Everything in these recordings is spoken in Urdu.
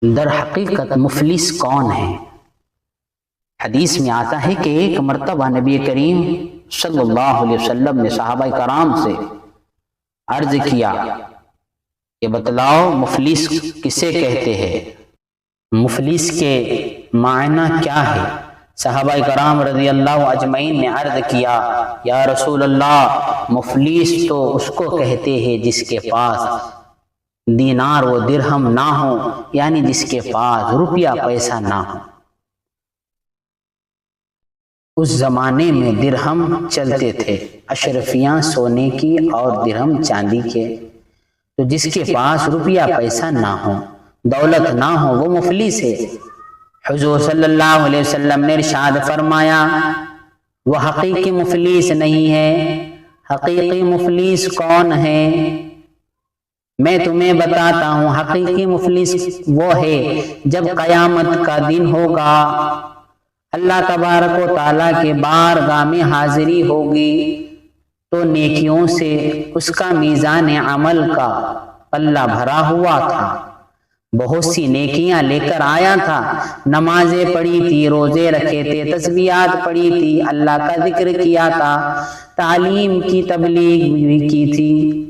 در حقیقت مفلس کون ہے؟ حدیث میں آتا ہے کہ ایک مرتبہ نبی کریم صلی اللہ علیہ وسلم نے صحابہ کرام سے عرض کیا کہ بتلاؤ مفلس کسے کہتے ہیں، مفلس کے معنی کیا ہے؟ صحابہ کرام رضی اللہ اجمعین نے عرض کیا، یا رسول اللہ، مفلس تو اس کو کہتے ہیں جس کے پاس دینار و درہم نہ ہو، یعنی جس کے پاس روپیہ پیسہ نہ ہو۔ اس زمانے میں درہم چلتے تھے، اشرفیاں سونے کی اور درہم چاندی کے، تو جس کے پاس روپیہ پیسہ نہ ہو، دولت نہ ہو، وہ مفلس ہے۔ حضور صلی اللہ علیہ وسلم نے ارشاد فرمایا، وہ حقیقی مفلس نہیں ہے۔ حقیقی مفلس کون ہے؟ میں تمہیں بتاتا ہوں، حقیقی مفلس وہ ہے جب قیامت کا دن ہوگا، اللہ تبارک و تعالیٰ کے بارگاہ میں حاضری ہوگی، تو نیکیوں سے اس کا میزان عمل کا پلہ بھرا ہوا تھا، بہت سی نیکیاں لے کر آیا تھا، نمازیں پڑھی تھی، روزے رکھے تھے، تسبیحات پڑھی تھی، اللہ کا ذکر کیا تھا، تعلیم کی تبلیغ بھی کی تھی،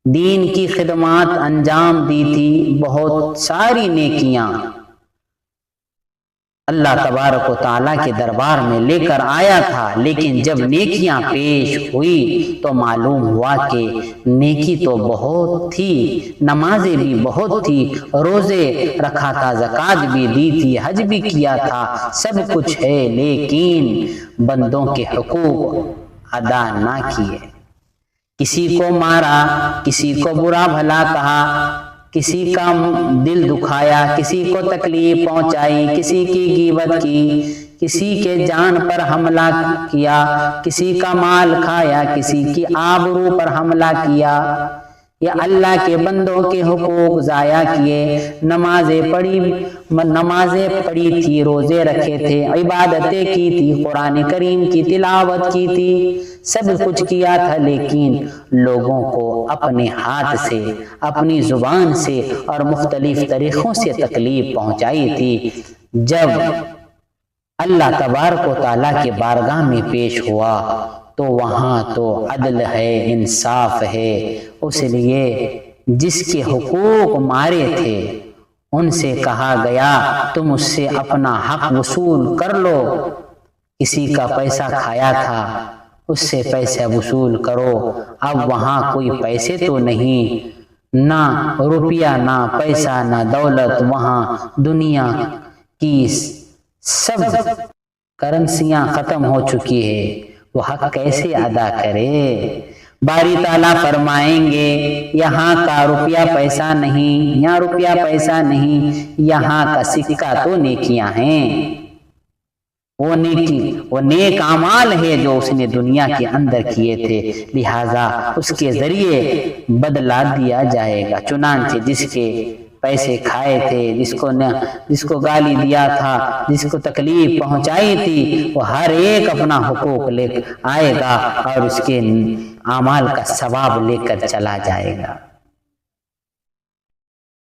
دین کی خدمات انجام دی تھی، بہت ساری نیکیاں اللہ تبارک و تعالیٰ کے دربار میں لے کر آیا تھا، لیکن جب نیکیاں پیش ہوئی تو معلوم ہوا کہ نیکی تو بہت تھی، نمازیں بھی بہت تھی، روزے رکھا تھا، زکوٰۃ بھی دی تھی، حج بھی کیا تھا، سب کچھ ہے، لیکن بندوں کے حقوق ادا نہ کیے، کسی کو مارا، کسی کو برا بھلا کہا، کسی کا دل دکھایا، کسی کو تکلیف پہنچائی، کسی کی غیبت کی، کسی کے جان پر حملہ کیا، کسی کا مال کھایا، کسی کی آبرو پر حملہ کیا، یا اللہ کے بندوں کے حقوق ضائع کیے، نمازیں پڑھی تھی، روزے رکھے تھے، عبادتیں کی تھی، قرآن کریم کی تلاوت کی تھی، سب کچھ کیا تھا، لیکن لوگوں کو اپنے ہاتھ سے، اپنی زبان سے اور مختلف طریقوں سے تکلیف پہنچائی تھی۔ جب اللہ تبارک و تعالیٰ کے بارگاہ میں پیش ہوا تو وہاں تو عدل ہے، انصاف ہے، اس لیے جس کے حقوق مارے تھے ان سے کہا گیا تم اس سے اپنا حق وصول کر لو، کسی کا پیسہ کھایا تھا اس سے پیسہ وصول کرو، اب وہاں کوئی پیسے تو نہیں، نہ روپیہ، نہ پیسہ، نہ دولت، وہاں دنیا کی سب کرنسیاں ختم ہو چکی ہے، وہ حق کیسے ادا کرے؟ باری تعالیٰ فرمائیں گے یہاں کا روپیہ پیسہ نہیں، یہاں روپیہ پیسہ نہیں، یہاں کا سکہ تو نیکیاں ہیں، وہ نیک اعمال ہے جو اس نے دنیا کے اندر کیے تھے، لہٰذا اس کے ذریعے بدلہ دیا جائے گا۔ چنانچہ جس کے پیسے کھائے تھے، جس کو گالی دیا تھا، جس کو تکلیف پہنچائی تھی، وہ ہر ایک اپنا حقوق لے آئے گا اور اس کے اعمال کا ثواب لے کر چلا جائے گا۔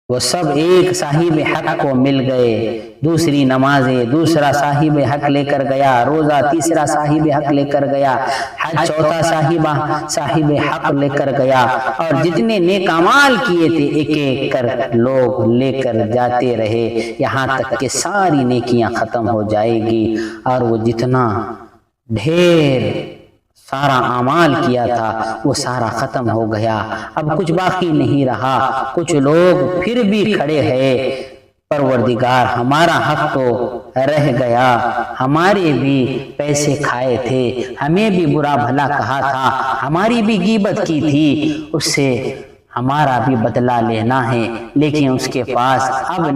وہ سب ایک صاحب حق کو مل گئے، دوسری نمازیں دوسرا صاحب حق لے کر گیا، روزہ تیسرا صاحب حق لے کر گیا، حج چوتھا صاحب حق لے کر گیا، اور جتنے نیک اعمال کیے تھے ایک ایک کر لوگ لے کر جاتے رہے، یہاں تک کہ ساری نیکیاں ختم ہو جائے گی، اور وہ جتنا ڈھیر سارا اعمال کیا تھا وہ سارا ختم ہو گیا، اب کچھ باقی نہیں رہا۔ کچھ لوگ پھر بھی کھڑے ہیں، پروردگار ہمارا حق تو رہ گیا، ہمارے بھی پیسے کھائے تھے، ہمیں بھی برا بھلا کہا تھا، ہماری بھی غیبت کی تھی، اس سے ہمارا بھی بدلہ لینا ہے، لیکن اس کے پاس اب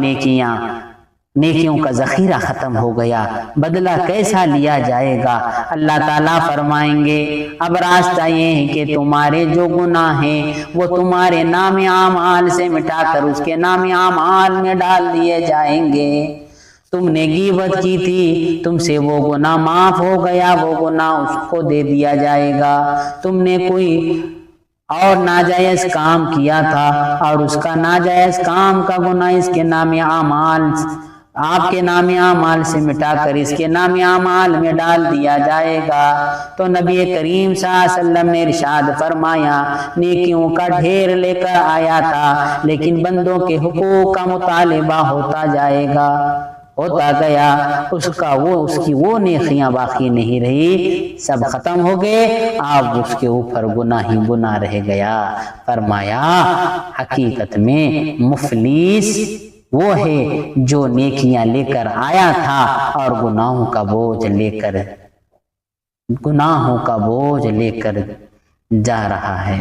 نیکیوں کا ذخیرہ ختم ہو گیا، بدلہ کیسا لیا جائے گا؟ اللہ تعالیٰ فرمائیں گے اب راستہ یہ ہے کہ تمہارے جو گناہ ہیں وہ تمہارے نام اعمال سے مٹا کر اس کے نام اعمال میں ڈال دیے جائیں گے۔ تم نے غیبت کی تھی، تم سے وہ گناہ معاف ہو گیا، وہ گناہ اس کو دے دیا جائے گا۔ تم نے کوئی اور ناجائز کام کیا تھا، اور اس کا ناجائز کام کا گناہ اس کے نام اعمال، آپ کے نام اعمال سے مٹا کر اس کے نام اعمال میں ڈال دیا جائے گا۔ تو نبی کریم صلی اللہ علیہ وسلم نے ارشاد فرمایا، نیکیوں کا ڈھیر لے کر آیا تھا، لیکن بندوں کے حقوق کا مطالبہ ہوتا جائے گا، ہوتا گیا، اس کی وہ نیکیاں باقی نہیں رہی، سب ختم ہو گئے، اب اس کے اوپر گناہ ہی گناہ رہ گیا۔ فرمایا حقیقت میں مفلس وہ ہے جو نیکیاں لے کر آیا تھا اور گناہوں کا بوجھ لے کر جا رہا ہے۔